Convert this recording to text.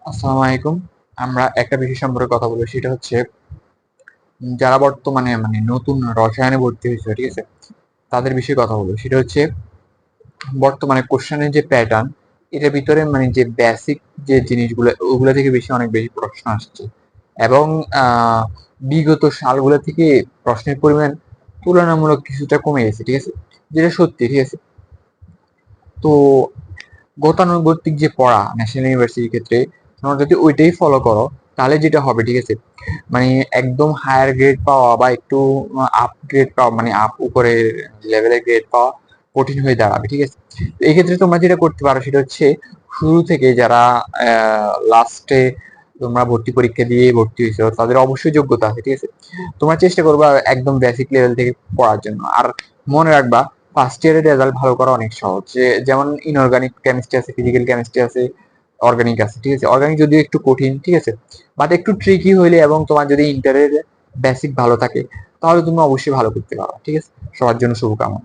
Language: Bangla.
আসসালামু আলাইকুম। আমরা একটা বিষয় সম্পর্কে কথা বলবো, সেটা হচ্ছে যারা বর্তমানে নতুন রসায়নে ভর্তি হয়েছে, ঠিক আছে? তাদের বিষয়ে কথা বলবো। সেটা হচ্ছে বর্তমানে কোশ্চেনের যে প্যাটার্ন, এটার ভিতরে যে বেসিক যে জিনিসগুলো, ওগুলা থেকে অনেক বেশি প্রশ্ন আসছে। এবং আহ, বিগত সালগুলো থেকে প্রশ্নের পরিমাণ তুলনামূলক কিছুটা কমে গেছে, ঠিক আছে? যেটা সত্যি, ঠিক আছে? তো গতানুগতিক যে পড়া ন্যাশনাল ইউনিভার্সিটির ক্ষেত্রে তোমরা যদি ওইটাই ফলো করো, তাহলে যেটা হবে, ঠিক আছে, মানে একদম হায়ার গ্রেড পাওয়া বা একটু আপ গ্রেড পাওয়া, আপ উপরের লেভেলের গ্রেড পাওয়া কঠিন হয়ে দাঁড়াবে, ঠিক আছে? তো এই ক্ষেত্রে তোমরা যেটা করতে পারো সেটা হচ্ছে শুরু থেকে যারা লাস্টে তোমরা ভর্তি পরীক্ষা দিয়ে ভর্তি হয়েছো, তাদের অবশ্যই যোগ্যতা আছে, ঠিক আছে? তোমরা চেষ্টা করবা একদম বেসিক লেভেল থেকে পড়ার জন্য। আর মনে রাখবা, ফার্স্ট ইয়ারের রেজাল্ট ভালো করা অনেক সহজ। যেমন ইনঅর্গানিক কেমিস্ট্রি আছে, ফিজিক্যাল কেমিস্ট্রি আছে, অর্গানিক আছে, ঠিক আছে? অর্গানিক যদিও একটু কঠিন, ঠিক আছে, বাট একটু ট্রিকি হইলে এবং তোমার যদি ইন্টারের বেসিক ভালো থাকে, তাহলে তুমি অবশ্যই ভালো করতে পারো, ঠিক আছে? সবার জন্য শুভকামনা।